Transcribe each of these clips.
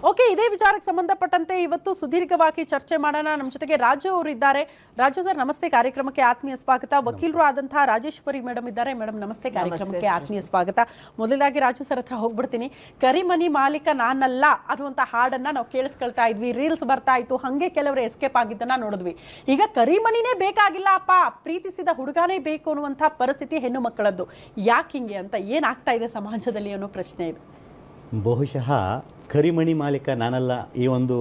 Okay, ಇದೇ ವಿಚಾರಕ್ಕೆ ಸಂಬಂಧಪಟ್ಟಂತೆ ಇವತ್ತು ಸುದೀರ್ಘವಾಗಿ ಚರ್ಚೆ ಮಾಡೋಣ. ನಮ್ಮ ಜೊತೆಗೆ ರಾಜು ಅವರು ಇದ್ದಾರೆ. ರಾಜು ಸರ್ ನಮಸ್ತೆ, ಕಾರ್ಯಕ್ರಮಕ್ಕೆ ಆತ್ಮೀಯ ಸ್ವಾಗತ. ವಕೀಲರು ಆದಂತಹ ರಾಜೇಶ್ವರಿ ಮೇಡಮ್ ಇದ್ದಾರೆ. ಮೇಡಮ್ ನಮಸ್ತೆ, ಕಾರ್ಯಕ್ರಮಕ್ಕೆ ಆತ್ಮೀಯ ಸ್ವಾಗತ. ಮೊದಲಾಗಿ ರಾಜು ಸರ್ ಹತ್ರ ಹೋಗ್ಬಿಡ್ತೀನಿ. ಕರಿಮನಿ ಮಾಲೀಕ ನಾನಲ್ಲ ಅನ್ನುವಂಥ ಹಾಡನ್ನ ನಾವು ಕೇಳಿಸ್ಕೊಳ್ತಾ ಇದ್ವಿ, ರೀಲ್ಸ್ ಬರ್ತಾ ಇತ್ತು, ಹಂಗೆ ಕೆಲವರು ಎಸ್ಕೇಪ್ ಆಗಿದ್ದನ್ನ ನೋಡಿದ್ವಿ. ಈಗ ಕರಿಮಣಿನೇ ಬೇಕಾಗಿಲ್ಲ ಅಪ್ಪ, ಪ್ರೀತಿಸಿದ ಹುಡುಗನೇ ಬೇಕು ಅನ್ನುವಂಥ ಪರಿಸ್ಥಿತಿ ಹೆಣ್ಣು ಮಕ್ಕಳದ್ದು. ಯಾಕೆ ಹಿಂಗೆ ಅಂತ, ಏನಾಗ್ತಾ ಇದೆ ಸಮಾಜದಲ್ಲಿ ಅನ್ನೋ ಪ್ರಶ್ನೆ ಇದೆ. ಬಹುಶಃ ಕರಿಮಣಿ ಮಾಲೀಕ ನಾನಲ್ಲ ಈ ಒಂದು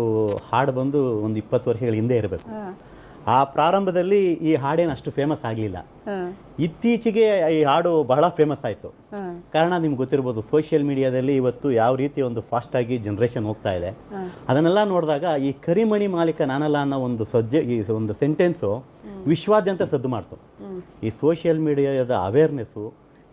ಹಾಡು ಬಂದು ಒಂದು 20 ವರ್ಷಗಳ ಹಿಂದೆ ಇರಬೇಕು. ಆ ಪ್ರಾರಂಭದಲ್ಲಿ ಈ ಹಾಡೇನು ಅಷ್ಟು ಫೇಮಸ್ ಆಗಲಿಲ್ಲ. ಇತ್ತೀಚೆಗೆ ಈ ಹಾಡು ಬಹಳ ಫೇಮಸ್ ಆಯಿತು. ಕಾರಣ ನಿಮ್ಗೆ ಗೊತ್ತಿರ್ಬೋದು, ಸೋಷಿಯಲ್ ಮೀಡಿಯಾದಲ್ಲಿ ಇವತ್ತು ಯಾವ ರೀತಿ ಒಂದು ಫಾಸ್ಟಾಗಿ ಜನ್ರೇಷನ್ ಹೋಗ್ತಾ ಇದೆ. ಅದನ್ನೆಲ್ಲ ನೋಡಿದಾಗ ಈ ಕರಿಮಣಿ ಮಾಲೀಕ ನಾನಲ್ಲ ಅನ್ನೋ ಒಂದು ಈ ಒಂದು ಸೆಂಟೆನ್ಸು ವಿಶ್ವಾದ್ಯಂತ ಸದ್ದು ಮಾಡ್ತು. ಈ ಸೋಷಿಯಲ್ ಮೀಡಿಯಾದ ಅವೇರ್ನೆಸ್ಸು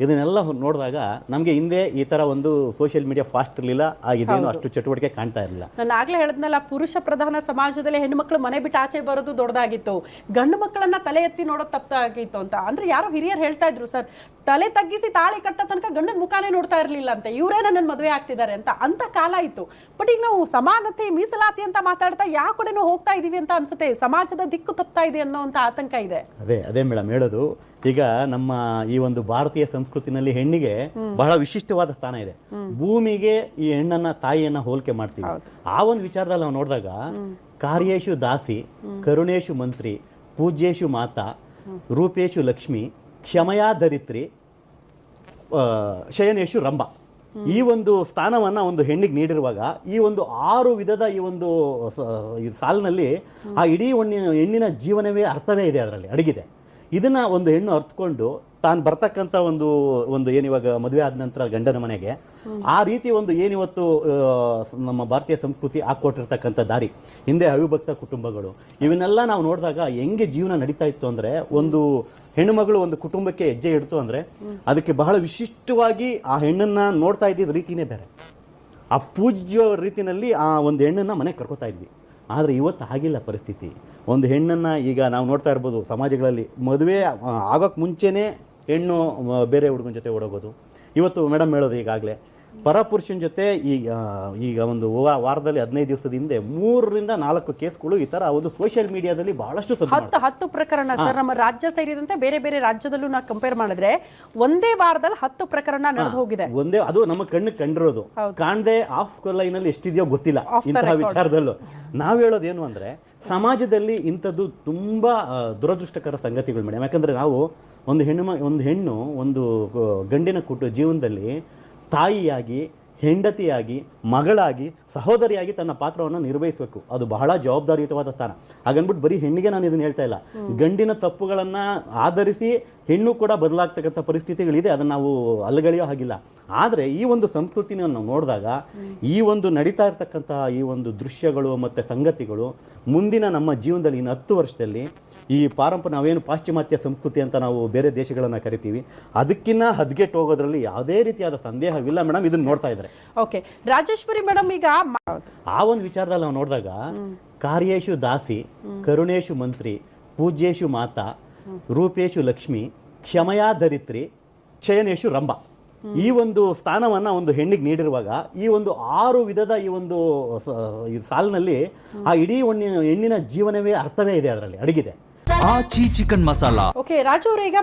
ಇದನ್ನೆಲ್ಲ ನೋಡಿದಾಗ ನಮಗೆ ಹಿಂದೆ ಈ ಥರ ಒಂದು ಸೋಷಿಯಲ್ ಮೀಡಿಯಾ ಫಾಸ್ಟ್ ಇರಲಿಲ್ಲ, ಇದೇನು ಅಷ್ಟು ಚಟುವಟಿಕೆ ಕಾಣ್ತಾ ಇರಲಿಲ್ಲ. ನಾನು ಆಗ್ಲೇ ಹೇಳಿದ್ನಲ್ಲ, ಪುರುಷ ಪ್ರಧಾನ ಸಮಾಜದಲ್ಲಿ ಹೆಣ್ಣು ಮಕ್ಕಳು ಮನೆ ಬಿಟ್ಟು ಆಚೆ ಬರೋದು ದೊಡ್ಡದಾಗಿತ್ತು, ಗಂಡು ಮಕ್ಕಳನ್ನ ತಲೆ ಎತ್ತಿ ನೋಡೋದು ತಪ್ಪಾಗಿತ್ತು ಅಂತ. ಅಂದ್ರೆ ಯಾರೋ ಹಿರಿಯರು ಹೇಳ್ತಾ ಇದ್ರು, ಸರ್ ತಲೆ ತಗ್ಗಿಸಿ ತಾಳಿ ಕಟ್ಟ ತನಕ ಗಂಡನ ಮುಖಾನೇ ನೋಡ್ತಾ ಇರಲಿಲ್ಲ ಅಂತ, ಇವರೇ ನನ್ನ ಮದುವೆ ಆಗ್ತಿದ್ದಾರೆ ಅಂತ ಕಾಲ ಇತ್ತು. ಬಟ್ ಈಗ ನಾವು ಸಮಾನತೆ ಮೀಸಲಾತಿ ಅಂತ ಮಾತಾಡ್ತಾ ಯಾವ ಕಡೆನೂ ಹೋಗ್ತಾ ಇದೀವಿ ಅಂತ ಅನ್ಸುತ್ತೆ. ಸಮಾಜದ ದಿಕ್ಕು ತಪ್ತಾ ಇದೆ ಅನ್ನೋಂಥ ಆತಂಕ ಇದೆ. ಅದೇ ಮೇಡಮ್ ಹೇಳೋದು. ಈಗ ನಮ್ಮ ಈ ಒಂದು ಭಾರತೀಯ ಸಂಸ್ಕೃತಿನಲ್ಲಿ ಹೆಣ್ಣಿಗೆ ಬಹಳ ವಿಶಿಷ್ಟವಾದ ಸ್ಥಾನ ಇದೆ. ಭೂಮಿಗೆ ಈ ಹೆಣ್ಣನ್ನ ತಾಯಿಯನ್ನ ಹೋಲಿಕೆ ಮಾಡ್ತೀವಿ. ಆ ಒಂದು ವಿಚಾರದಲ್ಲಿ ನಾವು ನೋಡಿದಾಗ ಕಾರ್ಯೇಶು ದಾಸಿ, ಕರುಣೇಶು ಮಂತ್ರಿ, ಪೂಜ್ಯೇಶು ಮಾತಾ, ರೂಪೇಶು ಲಕ್ಷ್ಮಿ, ಕ್ಷಮಯಾ ಧರಿತ್ರಿ, ಶಯನೇಶು ರಂಭ, ಈ ಒಂದು ಸ್ಥಾನವನ್ನು ಒಂದು ಹೆಣ್ಣಿಗೆ ನೀಡಿರುವಾಗ ಈ ಒಂದು 6 ವಿಧದ ಈ ಒಂದು ಸಾಲಿನಲ್ಲಿ ಆ ಇಡೀ ಹೆಣ್ಣಿನ ಜೀವನವೇ ಅರ್ಥವೇ ಇದೆ, ಅದರಲ್ಲಿ ಅಡಗಿದೆ. ಇದನ್ನು ಒಂದು ಹೆಣ್ಣು ಅರ್ಥಕೊಂಡು ತಾನು ಬರ್ತಕ್ಕಂಥ ಒಂದು ಏನಿವಾಗ ಮದುವೆ ಆದ ನಂತರ ಗಂಡನ ಮನೆಗೆ ಆ ರೀತಿ ಒಂದು ಏನಿವತ್ತು ನಮ್ಮ ಭಾರತೀಯ ಸಂಸ್ಕೃತಿ ಹಾಕ್ಕೊಟ್ಟಿರ್ತಕ್ಕಂಥ ದಾರಿ, ಹಿಂದೆ ಅವಿಭಕ್ತ ಕುಟುಂಬಗಳು, ಇವನ್ನೆಲ್ಲ ನಾವು ನೋಡಿದಾಗ ಹೆಂಗೆ ಜೀವನ ನಡೀತಾ ಇತ್ತು ಅಂದರೆ, ಒಂದು ಹೆಣ್ಣುಮಗಳು ಒಂದು ಕುಟುಂಬಕ್ಕೆ ಹೆಜ್ಜೆ ಇಡ್ತು ಅಂದರೆ ಅದಕ್ಕೆ ಬಹಳ ವಿಶಿಷ್ಟವಾಗಿ ಆ ಹೆಣ್ಣನ್ನು ನೋಡ್ತಾ ಇದ್ದಿದ್ದ ರೀತಿಯೇ ಬೇರೆ. ಆ ಪೂಜ್ಯ ರೀತಿಯಲ್ಲಿ ಆ ಒಂದು ಹೆಣ್ಣನ್ನು ಮನೆಗೆ ಕರ್ಕೋತಾ ಇದ್ವಿ. ಆದರೆ ಇವತ್ತು ಆಗಿಲ್ಲ ಪರಿಸ್ಥಿತಿ. ಒಂದು ಹೆಣ್ಣನ್ನು ಈಗ ನಾವು ನೋಡ್ತಾ ಇರ್ಬೋದು ಸಮಾಜಗಳಲ್ಲಿ, ಮದುವೆ ಆಗೋಕ್ಕೆ ಮುಂಚೆನೇ ಹೆಣ್ಣು ಬೇರೆ ಹುಡುಗನ ಜೊತೆ ಓಡೋಗೋದು. ಇವತ್ತು ಮೇಡಮ್ ಹೇಳೋದು ಈಗಾಗಲೇ ಪರಪುರುಷನ ಜೊತೆ ಈಗ ಒಂದು ವಾರದಲ್ಲಿ 15 ದಿವಸದ ಹಿಂದೆ 3 ರಿಂದ 4 ಕೇಸ್ಗಳು ಈ ಥರ ಒಂದು ಸೋಷಿಯಲ್ ಮೀಡಿಯಾದಲ್ಲಿ ಬಹಳಷ್ಟು 10 ಪ್ರಕರಣ ಸರ್. ನಮ್ಮ ರಾಜ್ಯ ಸೇರಿದಂತೆ ಬೇರೆ ಬೇರೆ ರಾಜ್ಯದಲ್ಲೂ ನಾವು ಕಂಪೇರ್ ಮಾಡಿದ್ರೆ ಒಂದೇ ವಾರದಲ್ಲಿ 10 ಪ್ರಕರಣ ನಡೆದು ಹೋಗಿದೆ. ಅದು ನಮ್ಮ ಕಣ್ಣಿಗೆ ಕಂಡಿರೋದು, ಕಾಣದೆ ಆಫ್ ಲೈನಲ್ಲಿ ಎಷ್ಟಿದೆಯೋ ಗೊತ್ತಿಲ್ಲ ಇಂತಹ ವಿಚಾರದಲ್ಲೂ. ನಾವು ಹೇಳೋದೇನು ಅಂದರೆ, ಸಮಾಜದಲ್ಲಿ ಇಂಥದ್ದು ತುಂಬ ದುರದೃಷ್ಟಕರ ಸಂಗತಿಗಳು ಮೇಡಮ್. ಯಾಕಂದರೆ ನಾವು ಒಂದು ಹೆಣ್ಣು ಒಂದು ಗಂಡಿನ ಜೀವನದಲ್ಲಿ ತಾಯಿಯಾಗಿ, ಹೆಂಡತಿಯಾಗಿ, ಮಗಳಾಗಿ, ಸಹೋದರಿಯಾಗಿ ತನ್ನ ಪಾತ್ರವನ್ನು ನಿರ್ವಹಿಸಬೇಕು. ಅದು ಬಹಳ ಜವಾಬ್ದಾರಿಯುತವಾದ ಸ್ಥಾನ. ಹಾಗನ್ಬಿಟ್ಟು ಬರೀ ಹೆಣ್ಣಿಗೆ ನಾನು ಇದನ್ನು ಹೇಳ್ತಾ ಇಲ್ಲ, ಗಂಡಿನ ತಪ್ಪುಗಳನ್ನು ಆಧರಿಸಿ ಹೆಣ್ಣು ಕೂಡ ಬದಲಾಗ್ತಕ್ಕಂಥ ಪರಿಸ್ಥಿತಿಗಳಿದೆ. ಅದನ್ನು ನಾವು ಅಲ್ಲಗಳೆಯೋ ಹಾಗಿಲ್ಲ. ಆದರೆ ಈ ಒಂದು ಸಂಸ್ಕೃತಿನ ನಾವು ನೋಡಿದಾಗ ಈ ಒಂದು ನಡೀತಾ ಇರ್ತಕ್ಕಂಥ ಈ ಒಂದು ದೃಶ್ಯಗಳು ಮತ್ತು ಸಂಗತಿಗಳು ಮುಂದಿನ ನಮ್ಮ ಜೀವನದಲ್ಲಿ ಇನ್ನು 10 ವರ್ಷದಲ್ಲಿ ಈ ನಾವೇನು ಪಾಶ್ಚಿಮಾತ್ಯ ಸಂಸ್ಕೃತಿ ಅಂತ ನಾವು ಬೇರೆ ದೇಶಗಳನ್ನು ಕರಿತೀವಿ, ಅದಕ್ಕಿಂತ ಹದ್ಗೆಟ್ಟು ಹೋಗೋದ್ರಲ್ಲಿ ಯಾವುದೇ ರೀತಿಯಾದ ಸಂದೇಹವಿಲ್ಲ ಮೇಡಮ್. ಇದನ್ನ ನೋಡ್ತಾ ಇದ್ದಾರೆ. ಓಕೆ, ರಾಜೇಶ್ವರಿ ಮೇಡಮ್, ಈಗ ಆ ಒಂದು ವಿಚಾರದಲ್ಲಿ ನಾವು ನೋಡಿದಾಗ ಕಾರ್ಯೇಶು ದಾಸಿ, ಕರುಣೇಶು ಮಂತ್ರಿ, ಪೂಜ್ಯೇಶು ಮಾತಾ, ರೂಪೇಶು ಲಕ್ಷ್ಮಿ, ಕ್ಷಮಯಾ ಧರಿತ್ರಿ, ಶಯನೇಶು ರಂಭ, ಈ ಒಂದು ಸ್ಥಾನವನ್ನು ಒಂದು ಹೆಣ್ಣಿಗೆ ನೀಡಿರುವಾಗ ಈ ಒಂದು 6 ವಿಧದ ಈ ಒಂದು ಸಾಲಿನಲ್ಲಿ ಆ ಇಡೀ ಹೆಣ್ಣಿನ ಜೀವನವೇ ಅರ್ಥವೇ ಇದೆ, ಅದರಲ್ಲಿ ಅಡಗಿದೆ. ಚಿಕನ್ ಮಸಾಲಾ. ಓಕೆ ರಾಜು ಅವರು, ಈಗ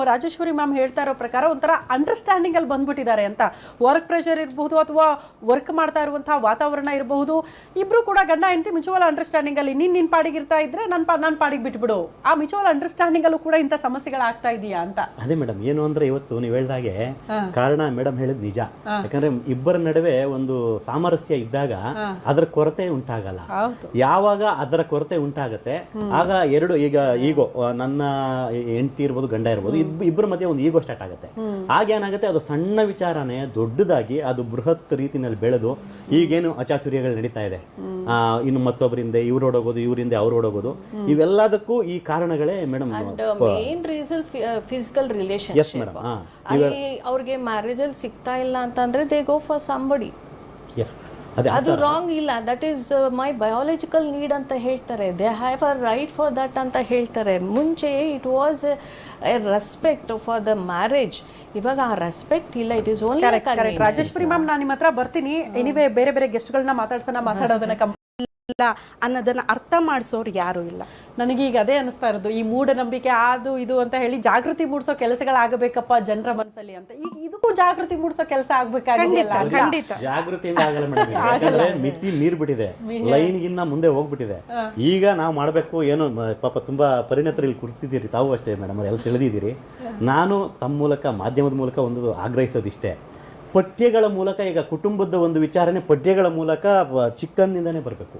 ರಾಜೇಶ್ವರಿ ಮ್ಯಾಮ್ ಹೇಳ್ತಾ ಇರೋ ಪ್ರಕಾರ ಒಂಥರ ಅಂಡರ್ಸ್ಟ್ಯಾಂಡಿಂಗ್ ಅಲ್ಲಿ ಬಂದ್ಬಿಟ್ಟಿದ್ದಾರೆ ಅಂತ. ವರ್ಕ್ ಪ್ರೆಷರ್ ಇರಬಹುದು ಅಥವಾ ವರ್ಕ್ ಮಾಡ್ತಾ ಇರುವಂತಹ ವಾತಾವರಣ ಇರಬಹುದು, ಇಬ್ರು ಕೂಡ ಗಂಡ ಹೆಂಡತಿ ಮ್ಯೂಚುವಲ್ ಅಂಡರ್ಸ್ಟ್ಯಾಂಡಿಂಗ್ ಅಲ್ಲಿ ನೀನ್ ಪಾಡಿಗಿರ್ತಾ ಇದ್ರೆ ನಾನು ಪಾಡಿಗೆ ಬಿಟ್ಬಿಡು, ಆ ಮ್ಯೂಚುವಲ್ ಅಂಡರ್ಸ್ಟ್ಯಾಂಡಿಂಗ್ ಅಲ್ಲೂ ಕೂಡ ಇಂಥ ಸಮಸ್ಯೆಗಳಾಗ್ತಾ ಇದೆಯಾ ಅಂತ. ಅದೇ ಮೇಡಮ್, ಏನು ಅಂದ್ರೆ ಇವತ್ತು ನೀವು ಹೇಳಿದಾಗೆ ಕಾರಣ ಮೇಡಮ್ ಹೇಳಿದ್ ನಿಜ. ಯಾಕಂದ್ರೆ ಇಬ್ಬರ ನಡುವೆ ಒಂದು ಸಾಮರಸ್ಯ ಇದ್ದಾಗ ಅದರ ಕೊರತೆ ಉಂಟಾಗಲ್ಲ. ಯಾವಾಗ ಅದರ ಕೊರತೆ ಉಂಟಾಗತ್ತೆ ಆಗ ಈಗೋ ನನ್ನ ಹೆಂಡತಿ ಇರ್ಬೋದು, ಗಂಡ ಇರ್ಬೋದು, ಇಬ್ಬರ ಮಧ್ಯೆ ಒಂದು ಈಗೋ ಸ್ಟಾರ್ಟ್ ಆಗುತ್ತೆ. ಆಗೇನಾಗುತ್ತೆ, ಅದು ಸಣ್ಣ ವಿಚಾರನೇ ದೊಡ್ಡದಾಗಿ ಅದು ಬೃಹತ್ ರೀತಿಯಲ್ಲಿ ಬೆಳೆದು ಈಗೇನು ಅಚಾತುರ್ಯಗಳು ನಡೀತಾ ಇದೆ, ಇನ್ನು ಮತ್ತೊಬ್ಬರಿಂದ ಇವ್ರು ಓಡೋಗೋದು, ಇವರಿಂದ ಅವ್ರು ಓಡೋಗೋದು, ಇವೆಲ್ಲದಕ್ಕೂ ಈ ಕಾರಣಗಳೇ madam. Main reason physical relationship. ಅವ್ರಿಗೆ ಮ್ಯಾರೇಜ್ ಅಲ್ಲಿ ಸಿಗ್ತಾ ಇಲ್ಲ ಅಂತಂದ್ರೆ they go for somebody. Yes, ಅದು ರಾಂಗ್ ಇಲ್ಲ. That is my biological need ಅಂತ ಹೇಳ್ತಾರೆ. They have a right for that ಅಂತ ಹೇಳ್ತಾರೆ. ಮುಂಚೆ it was a respect for the marriage. ಇವಾಗ ಆ ರೆಸ್ಪೆಕ್ಟ್ ಇಲ್ಲ. It is only Rajeshwari ma'am, ನಾನು ನಿಮ್ಮ ಹತ್ರ ಬರ್ತೀನಿ. ಎನಿವೆ ಬೇರೆ ಬೇರೆ ಗೆಸ್ಟ್ಗಳನ್ನ ಮಾತಾಡೋದನ್ನ ಇಲ್ಲ ಅನ್ನೋದನ್ನ ಅರ್ಥ ಮಾಡಿಸೋರು ಯಾರು ಇಲ್ಲ. ನನಗೆ ಈಗ ಅದೇ ಅನಿಸ್ತಾ ಇರೋದು, ಈ ಮೂಢನಂಬಿಕೆ ಅದು ಇದು ಅಂತ ಹೇಳಿ ಜಾಗೃತಿ ಮೂಡಿಸೋ ಕೆಲಸಗಳಾಗಬೇಕಪ್ಪ ಜನರ ಮನಸ್ಸಲ್ಲಿ ಅಂತ. ಈಗ ಇದಕ್ಕೂ ಜಾಗೃತಿ ಮೂಡಿಸೋ ಕೆಲಸ ಆಗ್ಬೇಕಾಗಿಲ್ಲ. ಖಂಡಿತ ಜಾಗೃತಿಯಿಂದ ಆಗಲ್ಲ ಮೇಡಮ್, ಯಾಕಂದ್ರೆ ಮಿತಿ ಮೀರ್ಬಿಟ್ಟಿದೆ, ಲೈನ್ಗಿನ್ನ ಮುಂದೆ ಹೋಗ್ಬಿಟ್ಟಿದೆ. ಈಗ ನಾವು ಮಾಡಬೇಕು ಏನು, ಪಾಪ ತುಂಬಾ ಪರಿಣತರು ಇಲ್ಲಿ ಕುರ್ತಿದ್ದೀರಿ, ತಾವು ಅಷ್ಟೇ ಮೇಡಮ್ ಎಲ್ಲ ತಿಳಿದಿದ್ದೀರಿ. ನಾನು ತಮ್ಮ ಮೂಲಕ, ಮಾಧ್ಯಮದ ಮೂಲಕ ಒಂದು ಆಗ್ರಹಿಸೋದಿಷ್ಟೇ, ಪಠ್ಯಗಳ ಮೂಲಕ, ಈಗ ಕುಟುಂಬದ ಒಂದು ವಿಚಾರಣೆ ಪಠ್ಯಗಳ ಮೂಲಕ ಚಿಕ್ಕಂದಿಂದನೇ ಬರಬೇಕು.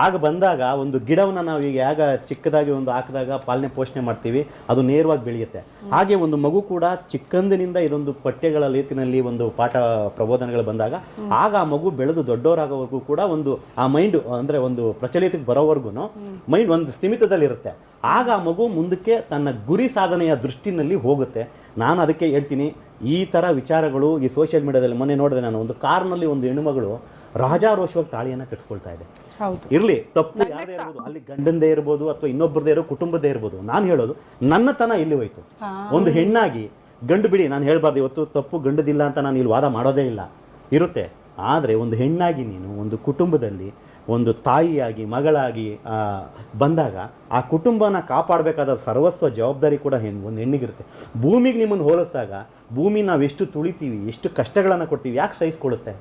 ಆಗ ಬಂದಾಗ ಒಂದು ಗಿಡವನ್ನು ನಾವು ಈಗ ಯಾಗ ಚಿಕ್ಕದಾಗಿ ಒಂದು ಹಾಕಿದಾಗ ಪಾಲನೆ ಪೋಷಣೆ ಮಾಡ್ತೀವಿ, ಅದು ನೇರವಾಗಿ ಬೆಳೆಯುತ್ತೆ. ಹಾಗೆ ಒಂದು ಮಗು ಕೂಡ ಚಿಕ್ಕಂದಿನಿಂದ ಇದೊಂದು ಪಠ್ಯಗಳ ರೀತಿಯಲ್ಲಿ ಒಂದು ಪಾಠ ಪ್ರಬೋಧನೆಗಳು ಬಂದಾಗ ಆಗ ಆ ಮಗು ಬೆಳೆದು ದೊಡ್ಡವರಾಗೋವರೆಗೂ ಕೂಡ ಒಂದು ಆ ಮೈಂಡ್ ಅಂದರೆ ಒಂದು ಪ್ರಚಲಿತಕ್ಕೆ ಬರೋವರೆಗೂ ಮೈಂಡ್ ಒಂದು ಸ್ಥಿಮಿತದಲ್ಲಿರುತ್ತೆ. ಆಗ ಆ ಮಗು ಮುಂದಕ್ಕೆ ತನ್ನ ಗುರಿ ಸಾಧನೆಯ ದೃಷ್ಟಿನಲ್ಲಿ ಹೋಗುತ್ತೆ. ನಾನು ಅದಕ್ಕೆ ಹೇಳ್ತೀನಿ, ಈ ಥರ ವಿಚಾರಗಳು ಈ ಸೋಷಿಯಲ್ ಮೀಡಿಯಾದಲ್ಲಿ ಮೊನ್ನೆ ನೋಡಿದೆ ನಾನು, ಒಂದು ಕಾರ್ನಲ್ಲಿ ಒಂದು ಹೆಣ್ಣುಮಗಳು ರಾಜಾರೋಷವಾಗಿ ತಾಳಿಯನ್ನು ಕಟ್ಕೊಳ್ತಾ ಇದೆ. ಇರಲಿ, ತಪ್ಪು ಯಾರದೇ ಇರ್ಬೋದು, ಅಲ್ಲಿ ಗಂಡಂದೇ ಇರ್ಬೋದು ಅಥವಾ ಇನ್ನೊಬ್ಬರದೇ ಇರೋ ಕುಟುಂಬದೇ ಇರ್ಬೋದು. ನಾನು ಹೇಳೋದು ನನ್ನತನ ಇಲ್ಲಿ ಹೋಯ್ತು. ಒಂದು ಹೆಣ್ಣಾಗಿ ಗಂಡು ಬಿಡಿ, ನಾನು ಹೇಳ್ಬಾರ್ದು ಇವತ್ತು ತಪ್ಪು ಗಂಡದಿಲ್ಲ ಅಂತ ನಾನು ಇಲ್ಲಿ ವಾದ ಮಾಡೋದೇ ಇಲ್ಲ, ಇರುತ್ತೆ. ಆದರೆ ಒಂದು ಹೆಣ್ಣಾಗಿ ನೀನು ಒಂದು ಕುಟುಂಬದಲ್ಲಿ ಒಂದು ತಾಯಿಯಾಗಿ ಮಗಳಾಗಿ ಬಂದಾಗ ಆ ಕುಟುಂಬನ ಕಾಪಾಡಬೇಕಾದ ಸರ್ವಸ್ವ ಜವಾಬ್ದಾರಿ ಕೂಡ ಒಂದು ಹೆಣ್ಣಿಗಿರುತ್ತೆ. ಭೂಮಿಗೆ ನಿಮ್ಮನ್ನು ಹೋಲಿಸಿದಾಗ ಭೂಮಿ ನಾವು ಎಷ್ಟು ತುಳಿತೀವಿ, ಎಷ್ಟು ಕಷ್ಟಗಳನ್ನು ಕೊಡ್ತೀವಿ, ಯಾಕೆ ಸಹಿಸ್ಕೊಳ್ಳುತ್ತೆ?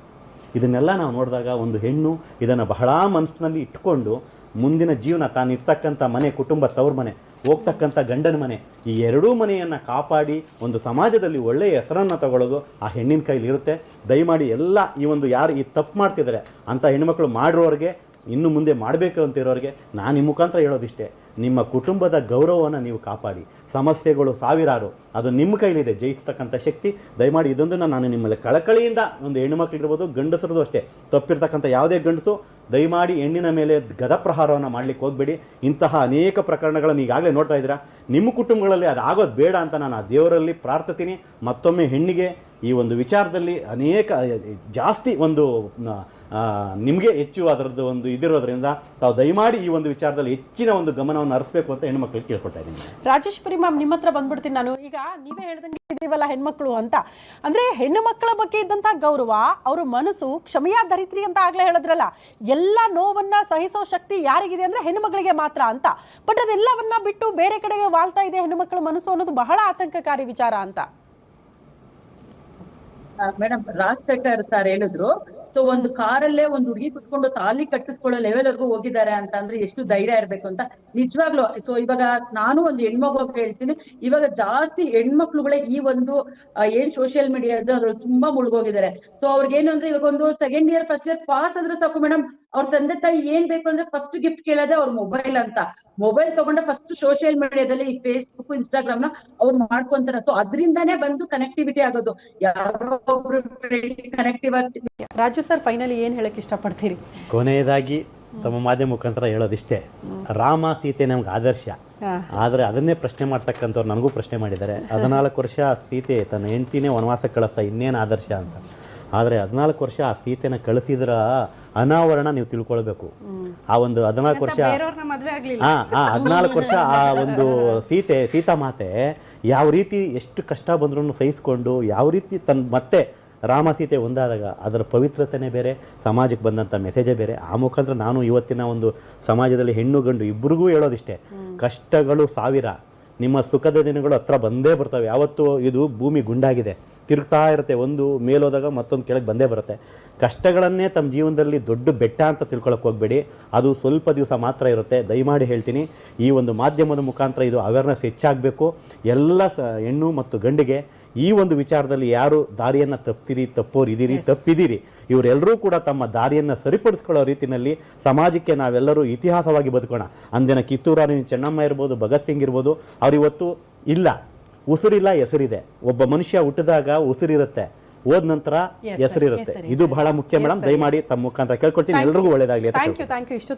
ಇದನ್ನೆಲ್ಲ ನಾವು ನೋಡಿದಾಗ ಒಂದು ಹೆಣ್ಣು ಇದನ್ನು ಬಹಳ ಮನಸ್ಸಿನಲ್ಲಿ ಇಟ್ಕೊಂಡು ಮುಂದಿನ ಜೀವನ, ತಾನು ಇರ್ತಕ್ಕಂಥ ಮನೆ, ಕುಟುಂಬ, ತವ್ರ ಮನೆ, ಹೋಗ್ತಕ್ಕಂಥ ಗಂಡನ ಮನೆ, ಈ ಎರಡೂ ಮನೆಯನ್ನು ಕಾಪಾಡಿ ಒಂದು ಸಮಾಜದಲ್ಲಿ ಒಳ್ಳೆಯ ಹೆಸರನ್ನು ತಗೊಳ್ಳೋದು ಆ ಹೆಣ್ಣಿನ ಕೈಲಿ ಇರುತ್ತೆ. ದಯಮಾಡಿ ಎಲ್ಲ ಈ ಒಂದು ಯಾರು ಈ ತಪ್ಪು ಮಾಡ್ತಿದ್ದಾರೆ ಅಂಥ ಹೆಣ್ಮಕ್ಳು ಮಾಡಿರೋರಿಗೆ, ಇನ್ನು ಮುಂದೆ ಮಾಡಬೇಕು ಅಂತಿರೋರಿಗೆ ನಾನು ನಿಮ್ಮ ಮುಖಾಂತರ ಹೇಳೋದಿಷ್ಟೇ, ನಿಮ್ಮ ಕುಟುಂಬದ ಗೌರವವನ್ನು ನೀವು ಕಾಪಾಡಿ. ಸಮಸ್ಯೆಗಳು ಸಾವಿರಾರು, ಅದು ನಿಮ್ಮ ಕೈಲಿದೆ ಜಯಿಸ್ತಕ್ಕಂಥ ಶಕ್ತಿ. ದಯಮಾಡಿ ಇದೊಂದನ್ನು ನಾನು ನಿಮ್ಮಲ್ಲಿ ಕಳಕಳಿಯಿಂದ, ಒಂದು ಹೆಣ್ಣುಮಕ್ಳಿರ್ಬೋದು ಗಂಡಸರದು ಅಷ್ಟೇ, ತಪ್ಪಿರ್ತಕ್ಕಂಥ ಯಾವುದೇ ಗಂಡಸು ದಯಮಾಡಿ ಹೆಣ್ಣಿನ ಮೇಲೆ ಗದಪ್ರಹಾರವನ್ನು ಮಾಡಲಿಕ್ಕೆ ಹೋಗಬೇಡಿ. ಇಂತಹ ಅನೇಕ ಪ್ರಕರಣಗಳನ್ನು ಈಗಾಗಲೇ ನೋಡ್ತಾ ಇದ್ದೀರಾ. ನಿಮ್ಮ ಕುಟುಂಬಗಳಲ್ಲಿ ಅದು ಆಗೋದು ಬೇಡ ಅಂತ ನಾನು ಆ ದೇವರಲ್ಲಿ ಪ್ರಾರ್ಥಿಸ್ತೀನಿ. ಮತ್ತೊಮ್ಮೆ ಹೆಣ್ಣಿಗೆ ಈ ಒಂದು ವಿಚಾರದಲ್ಲಿ ಅನೇಕ ಜಾಸ್ತಿ ಒಂದು ನಿಮಗೆ ಹೆಚ್ಚು ಅದರದ್ದು ಒಂದು ಇದಿರೋದ್ರಿಂದ ತಾವು ದಯಮಾಡಿ ಈ ಒಂದು ವಿಚಾರದಲ್ಲಿ ಹೆಚ್ಚಿನ ಒಂದು ಗಮನವನ್ನು ಹರಿಸಬೇಕು ಅಂತ ಹೆಣ್ಮಕ್ಳಿಗೆ ಕೇಳ್ಕೊಳ್ತಾ ಇದ್ದೀನಿ. ರಾಜೇಶ್ವರಿ ಮ್ಯಾಮ್, ನಿಮ್ಮ ಹತ್ರ ಬಂದ್ಬಿಡ್ತೀನಿ ನಾನು. ಈಗ ನೀವೇ ಹೇಳ್ದಂಗೆ ಇದೀವಲ್ಲ ಹೆಣ್ಮಕ್ಳು ಅಂತ, ಅಂದ್ರೆ ಹೆಣ್ಣು ಮಕ್ಕಳ ಬಗ್ಗೆ ಇದ್ದಂಥ ಗೌರವ, ಅವ್ರ ಮನಸ್ಸು ಕ್ಷಮೆಯ ಧರಿತ್ರಿ ಅಂತ ಆಗ್ಲೇ ಹೇಳಿದ್ರಲ್ಲ, ಎಲ್ಲ ನೋವನ್ನ ಸಹಿಸೋ ಶಕ್ತಿ ಯಾರಿಗಿದೆ ಅಂದ್ರೆ ಹೆಣ್ಣು ಮಕ್ಕಳಿಗೆ ಮಾತ್ರ ಅಂತ. ಬಟ್ ಅದೆಲ್ಲವನ್ನ ಬಿಟ್ಟು ಬೇರೆ ಕಡೆಗೆ ವಾಳ್ತಾ ಇದೆ ಹೆಣ್ಣು ಮಕ್ಕಳ ಮನಸ್ಸು ಅನ್ನೋದು ಬಹಳ ಆತಂಕಕಾರಿ ವಿಚಾರ ಅಂತ. ಮೇಡಮ್, ರಾಜಶೇಖರ್ ಸರ್ ಹೇಳಿದ್ರು, ಸೊ ಒಂದು ಕಾರಲ್ಲೇ ಒಂದು ಹುಡುಗಿ ಕುತ್ಕೊಂಡು ತಾಲಿ ಕಟ್ಟಿಸ್ಕೊಳ್ಳೋ ಲೆವೆಲ್ ವರ್ಗೂ ಹೋಗಿದ್ದಾರೆ ಅಂತ ಅಂದ್ರೆ ಎಷ್ಟು ಧೈರ್ಯ ಇರ್ಬೇಕು ಅಂತ ನಿಜವಾಗ್ಲು. ಸೊ ಇವಾಗ ನಾನು ಒಂದು ಹೆಣ್ಮಗು ಹೇಳ್ತೀನಿ, ಇವಾಗ ಜಾಸ್ತಿ ಹೆಣ್ಮಕ್ಳುಗಳೇ ಈ ಒಂದು ಏನ್ ಸೋಷಿಯಲ್ ಮೀಡಿಯಾ ಇದೆ ಅದ್ರಲ್ಲಿ ತುಂಬಾ ಮುಳುಗೋಗಿದ್ದಾರೆ. ಸೊ ಅವ್ರಿಗೇನು ಅಂದ್ರೆ ಇವಾಗ ಒಂದು second year first year pass ಆದ್ರೆ ಸಾಕು ಮೇಡಮ್, ಅವ್ರ ತಂದೆ ತಾಯಿ ಏನ್ ಬೇಕು ಅಂದ್ರೆ ಫಸ್ಟ್ ಗಿಫ್ಟ್ ಕೇಳೋದೇ ಅವ್ರ ಮೊಬೈಲ್ ಅಂತ. ಮೊಬೈಲ್ ತಗೊಂಡ್ರೆ ಫಸ್ಟ್ ಸೋಷಿಯಲ್ ಮೀಡಿಯಾದಲ್ಲಿ ಈ ಫೇಸ್ಬುಕ್, ಇನ್ಸ್ಟಾಗ್ರಾಮ್ ನ ಅವ್ರು ಮಾಡ್ಕೊಂತಾರೆ. ಸೊ ಅದರಿಂದಾನೇ ಬಂದು ಕನೆಕ್ಟಿವಿಟಿ ಆಗೋದು, ಯಾರೋ ಒಬ್ರು ಕನೆಕ್ಟಿವಿಟಿ. ರಾಜು ಸರ್, ಫೈನಲಿ ಏನ್ ಹೇಳಕ್ ಇಷ್ಟಪಡ್ತೀರಿ? ಕೊನೆಯದಾಗಿ ತಮ್ಮ ಮಾಧ್ಯಮ ಮುಖಾಂತರ ಹೇಳೋದಿಷ್ಟೇ, ರಾಮ ಸೀತೆ ನಮ್ಗೆ ಆದರ್ಶ, ಆದರೆ ಅದನ್ನೇ ಪ್ರಶ್ನೆ ಮಾಡ್ತಕ್ಕಂಥವ್ರು ನನಗೂ ಪ್ರಶ್ನೆ ಮಾಡಿದ್ದಾರೆ. 14 ವರ್ಷ ಸೀತೆ ತನ್ನ ಹೆಂಡತಿನೇ ವನವಾಸಕ್ಕೆ ಕಳಿಸ್ತಾ, ಇನ್ನೇನು ಆದರ್ಶ ಅಂತ. ಆದರೆ 14 ವರ್ಷ ಆ ಸೀತೆನ ಕಳಿಸಿದ್ರ ಅನಾವರಣ ನೀವು ತಿಳ್ಕೊಳ್ಬೇಕು. ಆ ಒಂದು 14 ವರ್ಷ 14 ವರ್ಷ ಆ ಒಂದು ಸೀತಾ ಮಾತೆ ಯಾವ ರೀತಿ ಎಷ್ಟು ಕಷ್ಟ ಬಂದ್ರೂ ಸಹಿಸ್ಕೊಂಡು ಯಾವ ರೀತಿ ತನ್ನ ಮತ್ತೆ ರಾಮ ಸೀತೆ ಒಂದಾದಾಗ ಅದರ ಪವಿತ್ರತೆನೇ ಬೇರೆ, ಸಮಾಜಕ್ಕೆ ಬಂದಂಥ ಮೆಸೇಜೇ ಬೇರೆ. ಆ ಮುಖಾಂತರ ನಾನು ಇವತ್ತಿನ ಒಂದು ಸಮಾಜದಲ್ಲಿ ಹೆಣ್ಣು ಗಂಡು ಇಬ್ಬರಿಗೂ ಹೇಳೋದಿಷ್ಟೇ, ಕಷ್ಟಗಳು ಸಾವಿರ, ನಿಮ್ಮ ಸುಖದ ದಿನಗಳು ಹತ್ರ ಬಂದೇ ಬರ್ತವೆ. ಯಾವತ್ತೂ ಇದು ಭೂಮಿ ಗುಂಡಾಗಿದೆ, ತಿರುಗ್ತಾ ಇರುತ್ತೆ, ಒಂದು ಮೇಲೋದಾಗ ಮತ್ತೊಂದು ಕೆಳಗೆ ಬಂದೇ ಬರುತ್ತೆ. ಕಷ್ಟಗಳನ್ನೇ ತಮ್ಮ ಜೀವನದಲ್ಲಿ ದೊಡ್ಡ ಬೆಟ್ಟ ಅಂತ ತಿಳ್ಕೊಳಕ್ಕೆ ಹೋಗಬೇಡಿ, ಅದು ಸ್ವಲ್ಪ ದಿವಸ ಮಾತ್ರ ಇರುತ್ತೆ. ದಯಮಾಡಿ ಹೇಳ್ತೀನಿ, ಈ ಒಂದು ಮಾಧ್ಯಮದ ಮುಖಾಂತರ ಇದು ಅವೇರ್ನೆಸ್ ಹೆಚ್ಚಾಗಬೇಕು. ಎಲ್ಲ ಹೆಣ್ಣು ಮತ್ತು ಗಂಡಿಗೆ ಈ ಒಂದು ವಿಚಾರದಲ್ಲಿ ಯಾರು ದಾರಿಯನ್ನು ತಪ್ಪಿದ್ದೀರಿ ಇವರೆಲ್ಲರೂ ಕೂಡ ತಮ್ಮ ದಾರಿಯನ್ನು ಸರಿಪಡಿಸ್ಕೊಳ್ಳೋ ರೀತಿಯಲ್ಲಿ ಸಮಾಜಕ್ಕೆ ನಾವೆಲ್ಲರೂ ಇತಿಹಾಸವಾಗಿ ಬದುಕೋಣ. ಅಂದಿನ ಕಿತ್ತೂರು ರಾಣಿ ಚೆನ್ನಮ್ಮ ಇರ್ಬೋದು, ಭಗತ್ ಸಿಂಗ್ ಇರ್ಬೋದು, ಅವರಿವತ್ತು ಇಲ್ಲ, ಉಸಿರಿಲ್ಲ, ಹೆಸರಿದೆ. ಒಬ್ಬ ಮನುಷ್ಯ ಹುಟ್ಟಿದಾಗ ಉಸಿರಿರುತ್ತೆ, ಹೋದ ನಂತರ ಹೆಸರಿರುತ್ತೆ. ಇದು ಬಹಳ ಮುಖ್ಯ ಮೇಡಮ್. ದಯಮಾಡಿ ತಮ್ಮ ಮುಖಾಂತರ ಕೇಳ್ಕೊಳ್ತೀನಿ. ಎಲ್ರಿಗೂ ಒಳ್ಳೆಯದಾಗಲಿ. Thank you.